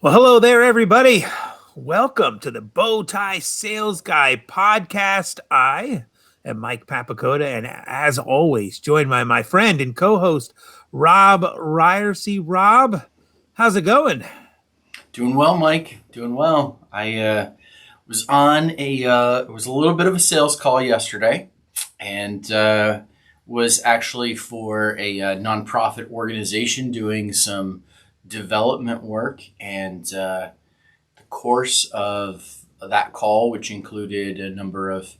Well, hello there, everybody. Welcome to the Bowtie Sales Guy podcast. I am Mike Papacoda, and as always, joined by my friend and co-host Robb Ryerse. Robb, how's it going? Doing well, Mike. Doing well. I was on it was a little bit of a sales call yesterday, and was actually for a nonprofit organization doing some development work. And the course of that call, which included a number of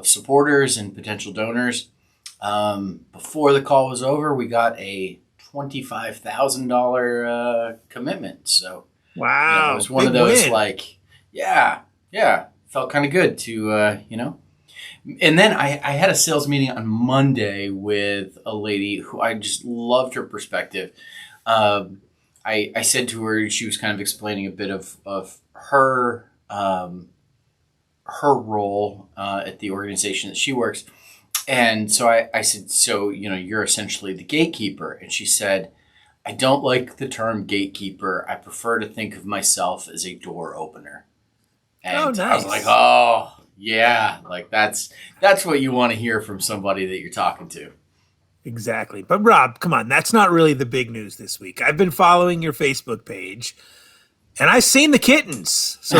supporters and potential donors, before the call was over, we got a $25,000 commitment. So it Wow, was one of big those win. like, yeah, felt kind of good to. And then I had a sales meeting on Monday with a lady who I just loved her perspective. I said to her, she was kind of explaining a bit of her her role at the organization that she works. And so I said, so, you're essentially the gatekeeper. And she said, I don't like the term gatekeeper. I prefer to think of myself as a door opener. Oh, And I was like, nice. oh, yeah, like that's what you want to hear from somebody that you're talking to. Exactly. But Rob, come on, that's not really the big news this week. I've been following your Facebook page. And I've seen the kittens. So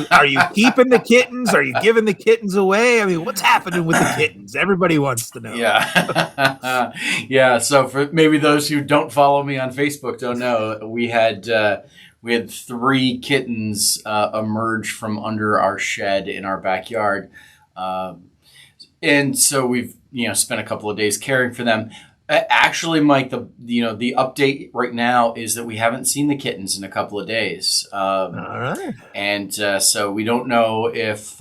are you keeping the kittens? Are you giving the kittens away? I mean, what's happening with the kittens? Everybody wants to know. Yeah. Yeah. So for maybe those who don't follow me on Facebook don't know, we had three kittens emerge from under our shed in our backyard. And so we've, spent a couple of days caring for them. Actually, Mike, the update right now is that we haven't seen the kittens in a couple of days. All right. And so we don't know if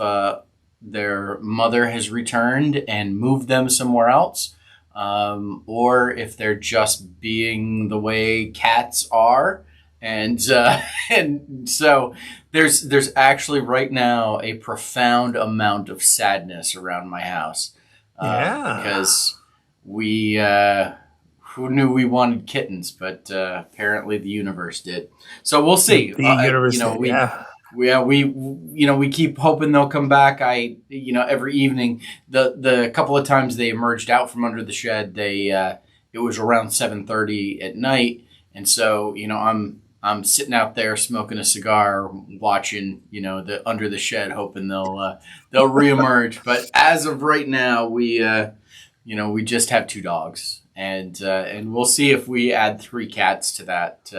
their mother has returned and moved them somewhere else, or if they're just being the way cats are. And and so there's actually right now a profound amount of sadness around my house, Yeah. because we who knew we wanted kittens, but apparently the universe did. So we'll see. The university. Yeah. We keep hoping they'll come back. Every evening, the couple of times they emerged out from under the shed, it was around 7:30 at night, and so I'm sitting out there smoking a cigar, watching the under the shed, hoping they'll reemerge. But as of right now, we just have two dogs, and we'll see if we add three cats to that.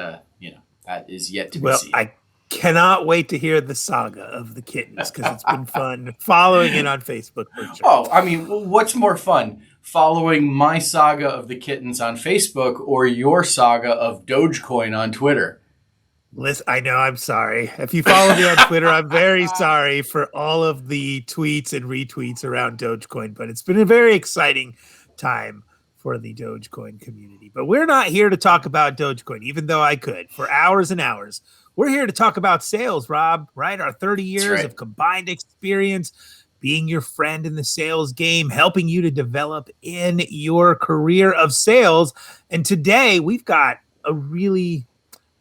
That is yet to be Well, seen. I cannot wait to hear the saga of the kittens because it's been fun following it on Facebook for sure. Oh, I mean, what's more fun, following my saga of the kittens on Facebook or your saga of Dogecoin on Twitter? Listen, I know I'm sorry. If you follow me on Twitter, I'm very sorry for all of the tweets and retweets around Dogecoin, but it's been a very exciting time for the Dogecoin community. But we're not here to talk about Dogecoin, even though I could for hours and hours. We're here to talk about sales, Rob, right? Our 30 That's years right. of combined experience being your friend in the sales game, helping you to develop in your career of sales. And today we've got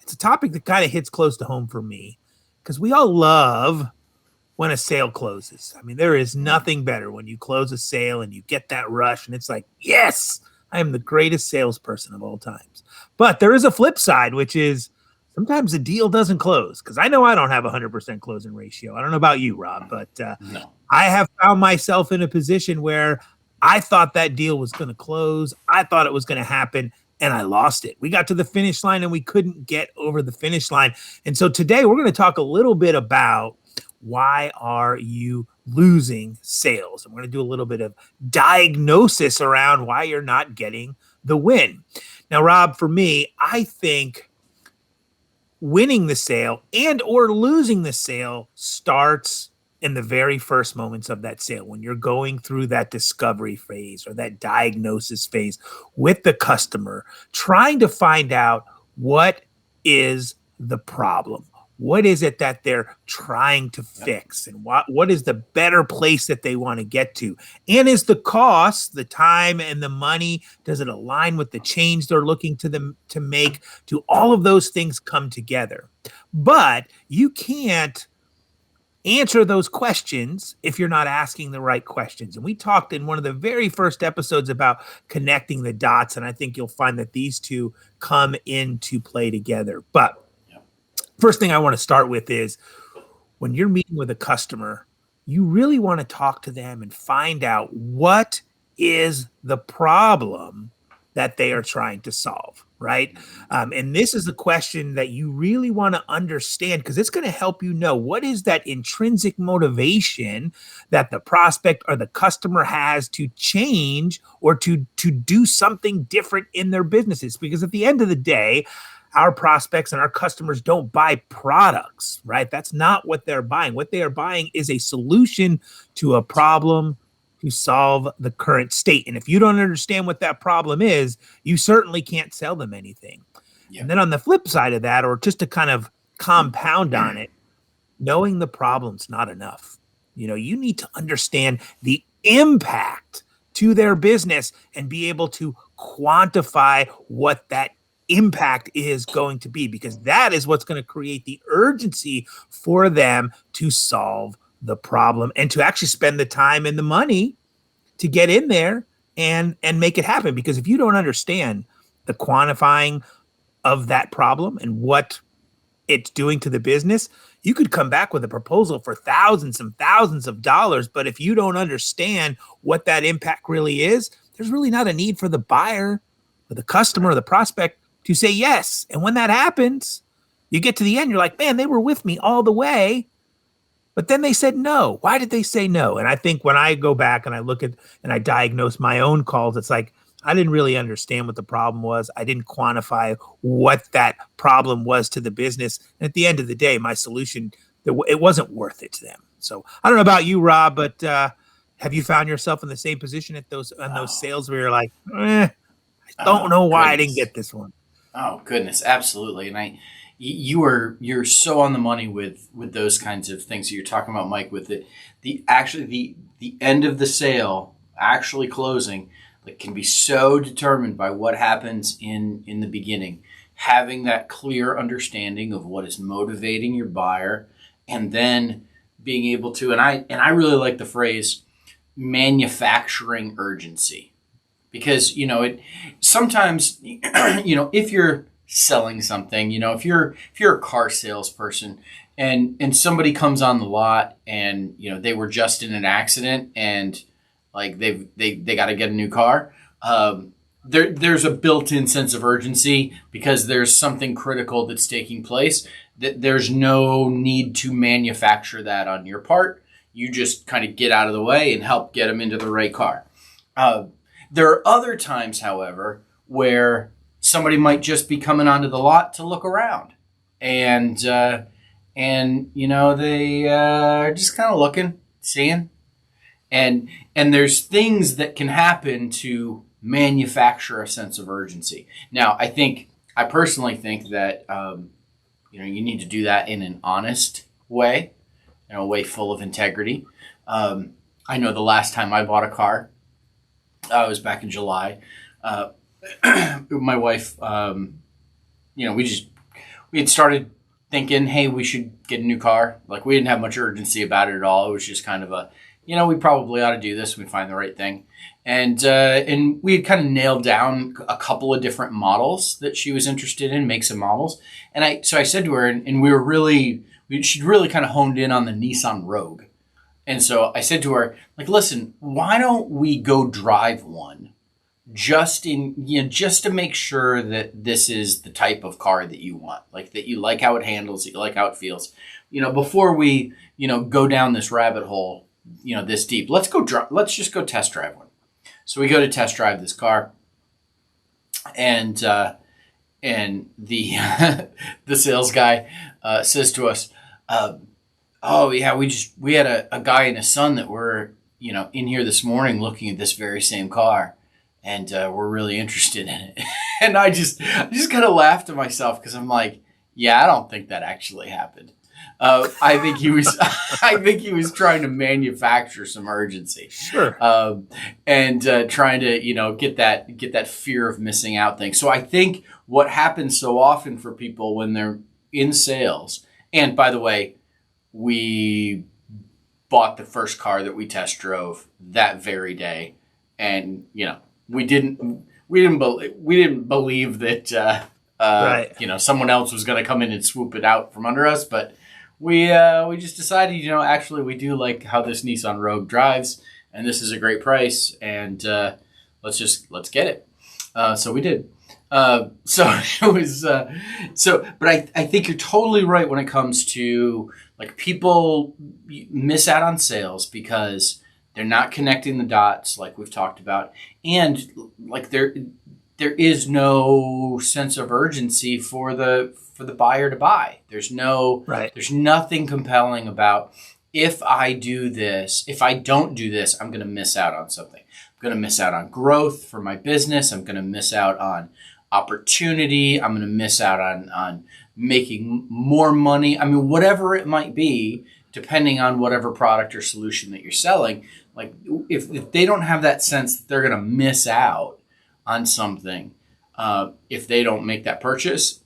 it's a topic that kind of hits close to home for me because we all love when a sale closes. I mean, there is nothing better when you close a sale and you get that rush and it's like, yes, I am the greatest salesperson of all times. But there is a flip side, which is sometimes the deal doesn't close because I know I don't have a 100% closing ratio. I don't know about you, Rob, but No. I have found myself in a position where I thought that deal was going to close. I thought it was going to happen and I lost it. We got to the finish line and we couldn't get over the finish line. And so today we're going to talk a little bit about why are you losing sales? I'm going to do a little bit of diagnosis around why you're not getting the win. Now, Rob, for me, I think winning the sale and or losing the sale starts in the very first moments of that sale when you're going through that discovery phase or that diagnosis phase with the customer, trying to find out what is the problem. What is it that they're trying to Yep. fix? And what is the better place that they want to get to? And is the cost, the time and the money, does it align with the change they're looking to them to make? Do all of those things come together? But you can't answer those questions if you're not asking the right questions. And we talked in one of the very first episodes about connecting the dots. And I think you'll find that these two come into play together. But Yep. first thing I want to start with is when you're meeting with a customer, you really want to talk to them and find out what is the problem that they are trying to solve, right? And this is a question that you really want to understand because it's going to help you know what is that intrinsic motivation that the prospect or the customer has to change or to do something different in their businesses. Because at the end of the day, our prospects and our customers don't buy products, right? That's not what they're buying. What they are buying is a solution to a problem to solve the current state. And if you don't understand what that problem is, you certainly can't sell them anything. Yep. And then on the flip side of that, or just to kind of compound on it, knowing the problem's not enough. You need to understand the impact to their business and be able to quantify what that impact is going to be, because that is what's going to create the urgency for them to solve the problem and to actually spend the time and the money to get in there and make it happen. Because if you don't understand the quantifying of that problem and what it's doing to the business, you could come back with a proposal for thousands and thousands of dollars. But if you don't understand what that impact really is, there's really not a need for the buyer or the customer or the prospect to say yes. And when that happens, you get to the end, you're like, man, they were with me all the way, but then they said no. Why did they say no? And I think when I go back and I look at and I diagnose my own calls, it's like, I didn't really understand what the problem was. I didn't quantify what that problem was to the business. And at the end of the day, my solution, it wasn't worth it to them. So I don't know about you, Rob, but have you found yourself in the same position at those sales where you're like, I don't know why I didn't get this one? Oh goodness, absolutely. And you're so on the money with those kinds of things that you're talking about, Mike, with the end of the sale actually closing, like, can be so determined by what happens in the beginning. Having that clear understanding of what is motivating your buyer, and then being able to, and I really like the phrase manufacturing urgency, because it sometimes if you're selling something, if you're a car salesperson and somebody comes on the lot and they were just in an accident and like they got to get a new car, there's a built-in sense of urgency because there's something critical that's taking place. That there's no need to manufacture that on your part. You just kind of get out of the way and help get them into the right car. There are other times, however, where somebody might just be coming onto the lot to look around, and they are just kind of looking, seeing, and there's things that can happen to manufacture a sense of urgency. Now, I personally think that you need to do that in an honest way, in a way full of integrity. I know the last time I bought a car, it was back in July. My wife, we had started thinking, hey, we should get a new car. Like, we didn't have much urgency about it at all. It was just kind of we probably ought to do this. We'd find the right thing. And we had kind of nailed down a couple of different models that she was interested in, makes and models. And so I said to her, and she'd really kind of honed in on the Nissan Rogue. And so I said to her, like, listen, why don't we go drive one just to make sure that this is the type of car that you want, like that you like how it handles, that you like how it feels, before we, go down this rabbit hole, this deep. Let's just go test drive one. So we go to test drive this car, and the the sales guy says to us, oh yeah, we had a guy and his son that were in here this morning looking at this very same car, and we're really interested in it. And I just kind of laughed to myself because I'm like, Yeah, I don't think that actually happened. I think he was. I think he was trying to manufacture some urgency, Sure. and trying to get that fear of missing out thing. So I think what happens so often for people when they're in sales, and by the way, we bought the first car that we test drove that very day, and we didn't believe that Right. someone else was going to come in and swoop it out from under us, but we just decided, actually we do like how this Nissan Rogue drives, and this is a great price, and let's get it. So we did. So it was but I think you're totally right when it comes to like people miss out on sales because they're not connecting the dots like we've talked about, and like there is no sense of urgency for the buyer to buy. There's nothing compelling about, if I don't do this, I'm going to miss out on something. I'm going to miss out on growth for my business. I'm going to miss out on opportunity. I'm going to miss out on making more money. I mean, whatever it might be, depending on whatever product or solution that you're selling. Like if they don't have that sense that they're going to miss out on something, if they don't make that purchase,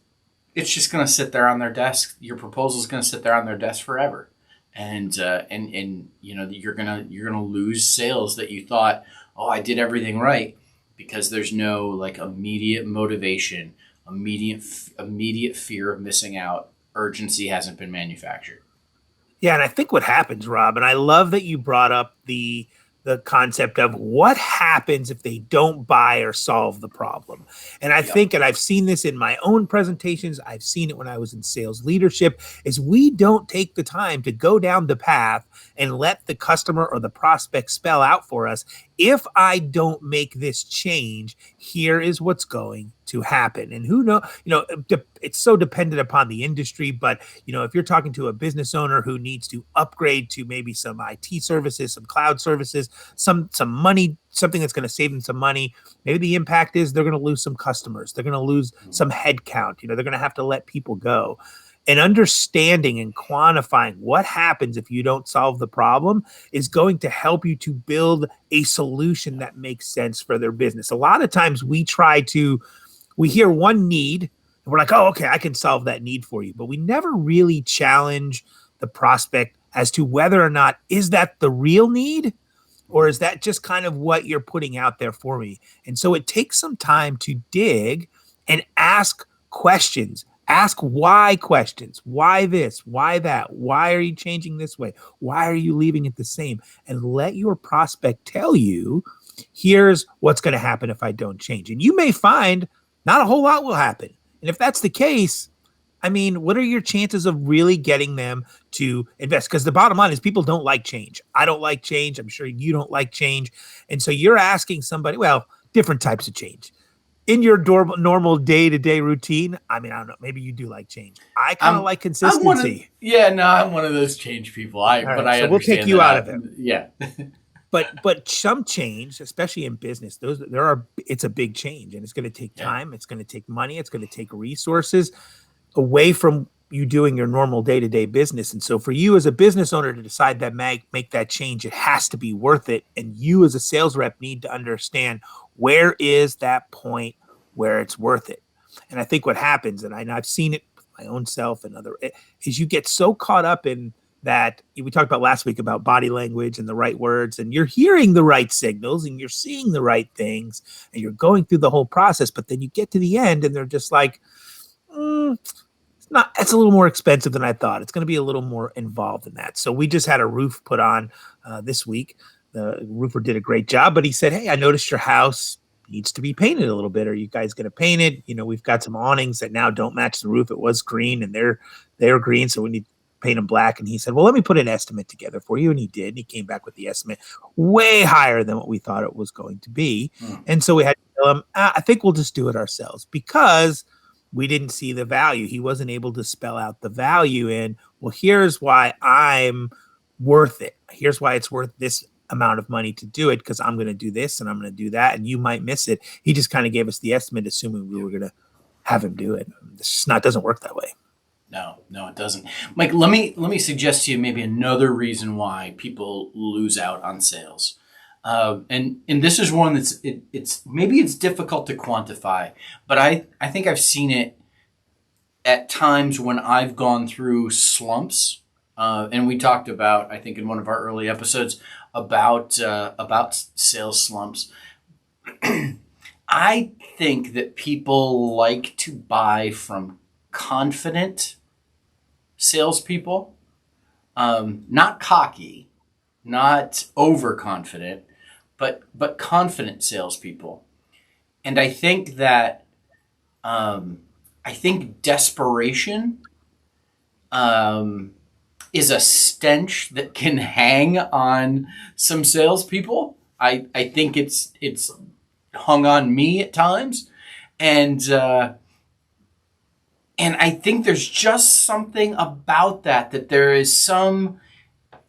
it's just going to sit there on their desk. Your proposal is going to sit there on their desk forever, and you're gonna lose sales that you thought, oh, I did everything right, because there's no like immediate motivation, immediate fear of missing out. Urgency hasn't been manufactured. Yeah, and I think what happens, Rob, and I love that you brought up the concept of what happens if they don't buy or solve the problem. And I think, and I've seen this in my own presentations, I've seen it when I was in sales leadership, is we don't take the time to go down the path and let the customer or the prospect spell out for us, if I don't make this change, here is what's going to happen. And who know, it's so dependent upon the industry, but if you're talking to a business owner who needs to upgrade to maybe some IT services, some cloud services, some money, something that's going to save them some money, maybe the impact is they're going to lose some customers, they're going to lose some head count, they're going to have to let people go. And understanding and quantifying what happens if you don't solve the problem is going to help you to build a solution that makes sense for their business. A lot of times we hear one need and we're like, oh, okay, I can solve that need for you. But we never really challenge the prospect as to whether or not, is that the real need? Or is that just kind of what you're putting out there for me? And so it takes some time to dig and ask questions. Ask why questions. Why this? Why that? Why are you changing this way? Why are you leaving it the same? And let your prospect tell you, here's what's going to happen if I don't change. And you may find not a whole lot will happen. And if that's the case, I mean, what are your chances of really getting them to invest? Because the bottom line is people don't like change. I don't like change. I'm sure you don't like change. And so you're asking somebody, well, different types of change. In your normal day-to-day routine, I mean, I don't know. Maybe you do like change. I kind of like consistency. I'm one of those change people. So we'll take you out of it. Yeah. But some change, especially in business, it's a big change, and it's going to take time. It's going to take money. It's going to take resources away from you doing your normal day-to-day business. And so for you as a business owner to decide that make that change, it has to be worth it. And you as a sales rep need to understand, where is that point where it's worth it? And I think what happens, and I've seen it with my own self and is you get so caught up in that. We talked about last week about body language and the right words, and you're hearing the right signals and you're seeing the right things and you're going through the whole process. But then you get to the end and they're just like, it's a little more expensive than I thought. It's going to be a little more involved in that. So we just had a roof put on this week. The roofer did a great job, but he said, hey, I noticed your house needs to be painted a little bit. Are you guys going to paint it? We've got some awnings that now don't match the roof. It was green and they're green, so we need to paint them black. And he said, well, let me put an estimate together for you. And he did. And he came back with the estimate way higher than what we thought it was going to be. And so we had to tell him, I think we'll just do it ourselves, because we didn't see the value. He wasn't able to spell out the value in, well, here's why I'm worth it. Here's why it's worth this amount of money to do it, because I'm going to do this and I'm going to do that, and you might miss it. He just kind of gave us the estimate, assuming we were going to have him do it. It's just doesn't work that way. No, it doesn't. Mike, let me suggest to you maybe another reason why people lose out on sales. And this is one that's it's difficult to quantify, but I think I've seen it at times when I've gone through slumps. And we talked about, I think in one of our early episodes, about sales slumps. I think that people like to buy from confident salespeople, not cocky, not overconfident, but confident salespeople. And I think that I think desperation is a stench that can hang on some salespeople. I think it's hung on me at times, and I think there's just something about that there is some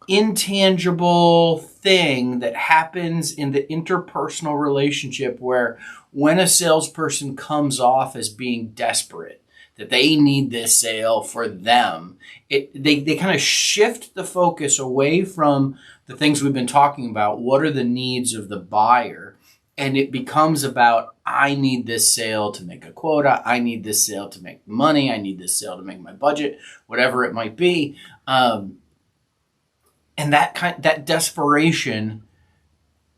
intangible thing that happens in the interpersonal relationship where when a salesperson comes off as being desperate, that they need this sale for them, they kind of shift the focus away from the things we've been talking about. What are the needs of the buyer? And it becomes about, I need this sale to make a quota. I need this sale to make money. I need this sale to make my budget, whatever it might be. And that desperation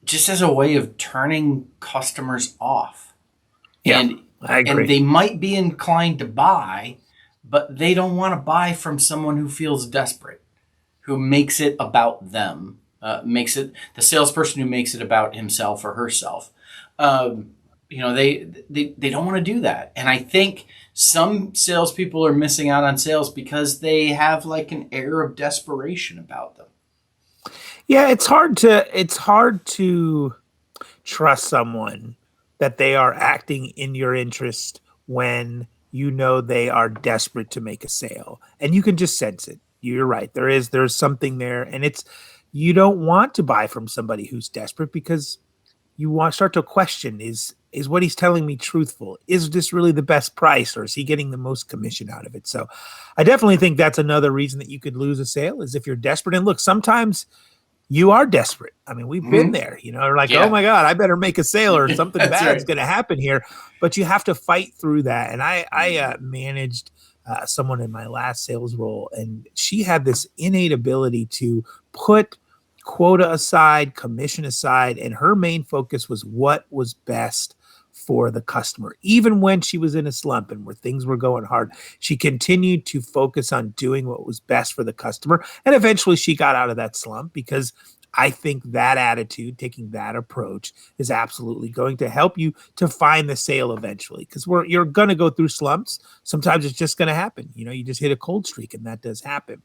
just as a way of turning customers off. Yeah, and I agree. And they might be inclined to buy, but they don't want to buy from someone who feels desperate, who makes it about them, makes it the salesperson who makes it about himself or herself. They don't want to do that. And I think some salespeople are missing out on sales because they have like an air of desperation about them. Yeah, it's hard to trust someone that they are acting in your interest when you know they are desperate to make a sale, and you can just sense it. You're right. There's something there, and you don't want to buy from somebody who's desperate because you start to question, is what he's telling me truthful? Is this really the best price, or is he getting the most commission out of it? So I definitely think that's another reason that you could lose a sale, is if you're desperate. And look, sometimes you are desperate. I mean, we've been there, we're like, oh my God, I better make a sale or something bad's going to happen here. But you have to fight through that. And I managed someone in my last sales role, and she had this innate ability to put quota aside, commission aside, and her main focus was what was best for the customer. Even when she was in a slump and where things were going hard, she continued to focus on doing what was best for the customer. And eventually she got out of that slump, because I think that attitude, taking that approach, is absolutely going to help you to find the sale eventually, because you're going to go through slumps. Sometimes it's just going to happen. You just hit a cold streak, and that does happen.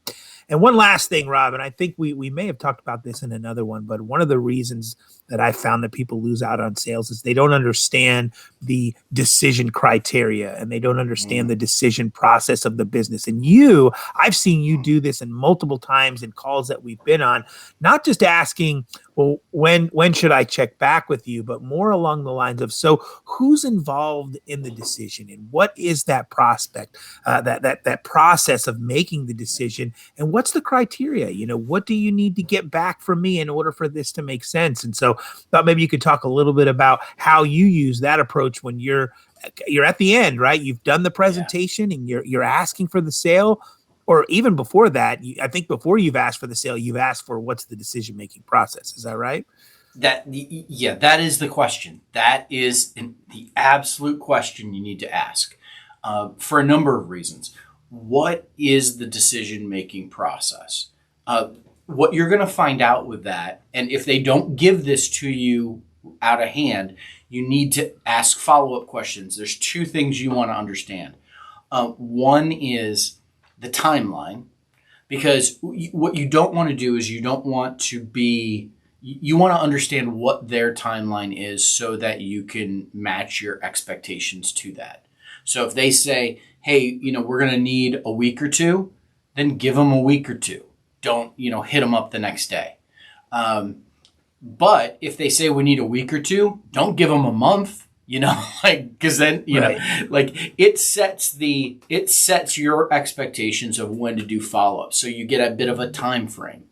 And one last thing, Rob, and I think we may have talked about this in another one, but one of the reasons that I found that people lose out on sales is they don't understand the decision criteria, and they don't understand the decision process of the business. And I've seen you do this in multiple times in calls that we've been on, not just asking, well, when should I check back with you, but more along the lines of, so who's involved in the decision, and what is that prospect, that process of making the decision, and what's the criteria? What do you need to get back from me in order for this to make sense? And so thought maybe you could talk a little bit about how you use that approach when you're at the end, right? You've done the presentation and you're asking for the sale. Or even before that, I think before you've asked for the sale, you've asked for what's the decision-making process. Is that right? That is the question. That is the absolute question you need to ask for a number of reasons. What is the decision-making process? What you're going to find out with that, and if they don't give this to you out of hand, you need to ask follow-up questions. There's two things you want to understand. One is the timeline, because what you don't want to do is you want to understand what their timeline is so that you can match your expectations to that. So if they say, hey, we're going to need a week or two, then give them a week or two. Don't, hit them up the next day. But if they say we need a week or two, don't give them a month. because then, Right. it sets your expectations of when to do follow-up. So you get a bit of a time frame.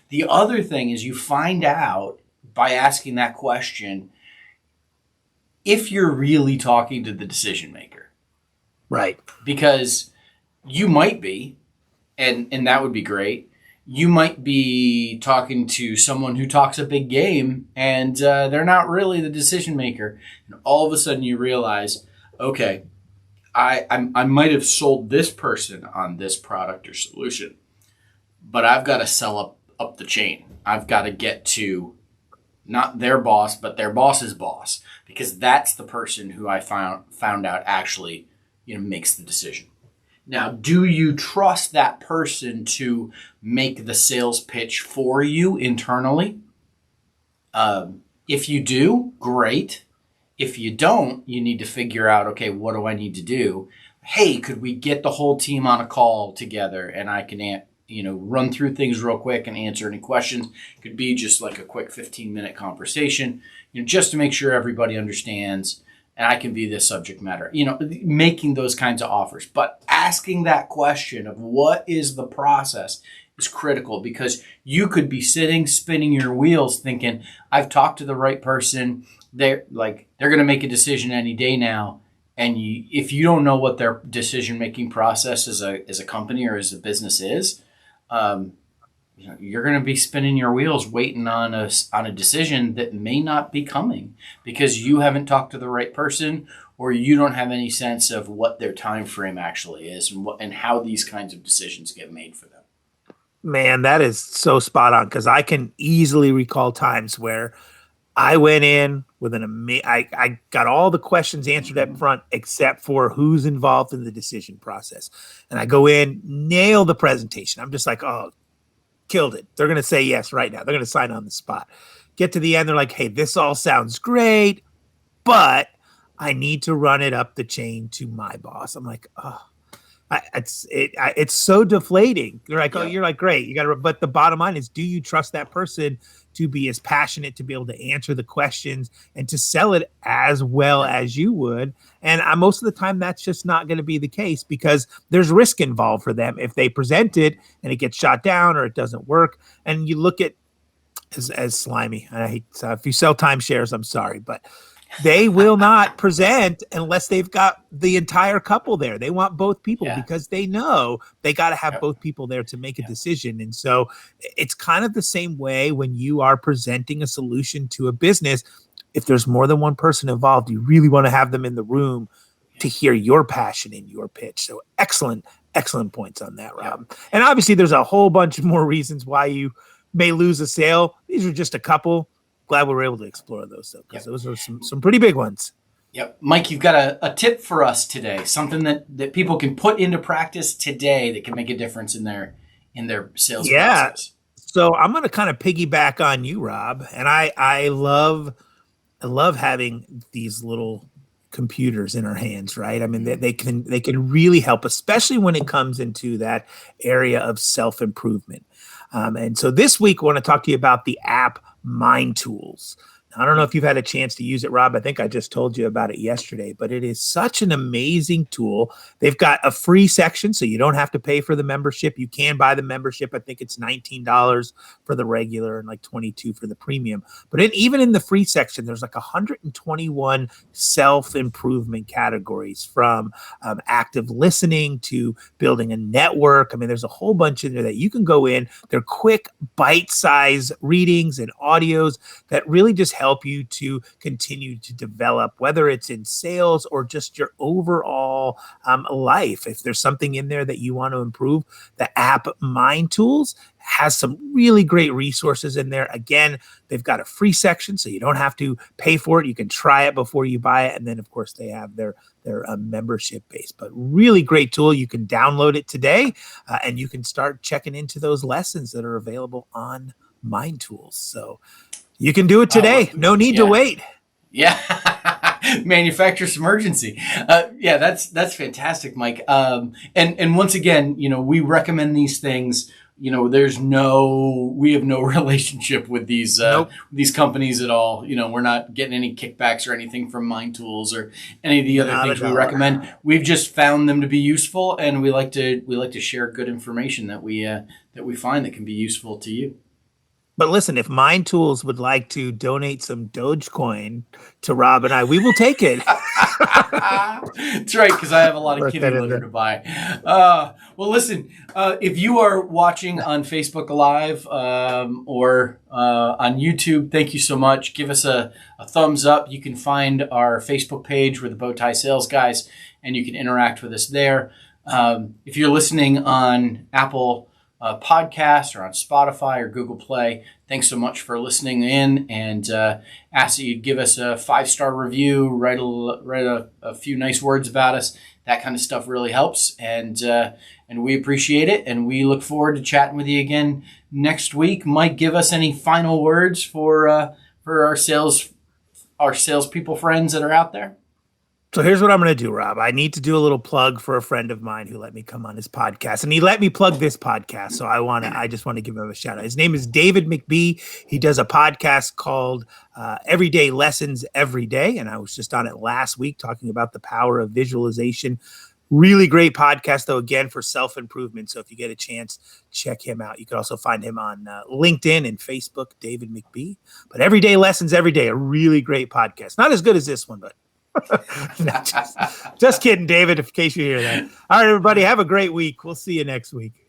The other thing is you find out by asking that question if you're really talking to the decision maker, Right. because you might be, and that would be great. You might be talking to someone who talks a big game and they're not really the decision maker. And all of a sudden you realize, okay, I might have sold this person on this product or solution, but I've got to sell up the chain. I've got to get to not their boss, but their boss's boss, because that's the person who I found out actually, makes the decision. Now, do you trust that person to make the sales pitch for you internally? If you do, great. If you don't, you need to figure out, okay, what do I need to do? Hey, could we get the whole team on a call together and I can, run through things real quick and answer any questions? It could be just like a quick 15-minute conversation, just to make sure everybody understands and I can be the subject matter, making those kinds of offers. But asking that question of what is the process is critical, because you could be sitting, spinning your wheels thinking, I've talked to the right person. They're going to make a decision any day now. And if you don't know what their decision-making process as a company or as a business is, you're going to be spinning your wheels waiting on a decision that may not be coming because you haven't talked to the right person, or you don't have any sense of what their time frame actually is and how these kinds of decisions get made for them. Man, that is so spot on, because I can easily recall times where I went in with I got all the questions answered up front except for who's involved in the decision process. And I go in, nail the presentation. I'm just like, oh, killed it. They're going to say yes right now. They're going to sign on the spot. Get to the end. They're like, hey, this all sounds great, but I need to run it up the chain to my boss. I'm like, oh, it's so deflating. You're like, oh, you're like, great. You got to, but the bottom line is, do you trust that person to be as passionate, to be able to answer the questions and to sell it as well as you would? And most of the time that's just not going to be the case, because there's risk involved for them if they present it and it gets shot down or it doesn't work. And you look at as slimy. I hate, if you sell timeshares, I'm sorry, but they will not present unless they've got the entire couple there. They want both people because they know they got to have both people there to make a decision. And so it's kind of the same way when you are presenting a solution to a business. If there's more than one person involved, you really want to have them in the room to hear your passion in your pitch. So excellent points on that, Rob. And obviously there's a whole bunch of more reasons why you may lose a sale. These are just a couple. Glad we were able to explore those, though, because those are some pretty big ones. Yep. Mike, you've got a tip for us today, something that people can put into practice today that can make a difference in their sales process. So I'm going to kind of piggyback on you, Rob. And I love having these little computers in our hands, right? I mean, they can really help, especially when it comes into that area of self-improvement. And so this week, I want to talk to you about the app Mind Tools. Now, I don't know if you've had a chance to use it, Rob. I think I just told you about it yesterday, but it is such an amazing tool. They've got a free section, so you don't have to pay for the membership. You can buy the membership. I think it's $19 for the regular and like $22 for the premium. But even in the free section, there's like 121 self-improvement categories, from active listening to building a network. I mean, there's a whole bunch in there that you can go in. They're quick, bite-sized readings and audios that really just help you to continue to develop, whether it's in sales or just your overall life. If there's something in there that you want to improve, the app Mind Tools has some really great resources in there. Again, they've got a free section, so you don't have to pay for it. You can try it before you buy it. And then, of course, they have their membership base. But really great tool. You can download it today, and you can start checking into those lessons that are available on Mind Tools. So you can do it today. No need to wait. Yeah. Manufacturer's emergency. That's fantastic, Mike. And once again, we recommend these things, we have no relationship with Nope. these companies at all. We're not getting any kickbacks or anything from Mind Tools or any of the other Not things a we dollar. recommend. We've just found them to be useful, and we like to share good information that we find that can be useful to you. But listen, if Mind Tools would like to donate some Dogecoin to Rob and I, we will take it. That's right, because I have a lot of Work kitty that in litter there. to buy. Well, listen, if you are watching on Facebook Live or on YouTube, thank you so much. Give us a thumbs up. You can find our Facebook page. We're the Bowtie Sales Guys, and you can interact with us there. If you're listening on Apple podcast or on Spotify or Google Play, thanks so much for listening in, and ask that you give us a 5-star review, write a few nice words about us. That kind of stuff really helps, and we appreciate it, and we look forward to chatting with you again next week. Mike, give us any final words for our salespeople friends that are out there. So here's what I'm going to do, Rob. I need to do a little plug for a friend of mine who let me come on his podcast, and he let me plug this podcast. So I just want to give him a shout out. His name is David McBee. He does a podcast called Everyday Lessons Every Day. And I was just on it last week talking about the power of visualization. Really great podcast, though, again, for self-improvement. So if you get a chance, check him out. You can also find him on LinkedIn and Facebook, David McBee. But Everyday Lessons Every Day, a really great podcast. Not as good as this one, but no, just kidding, David, in case you hear that. All right, everybody, have a great week. We'll see you next week.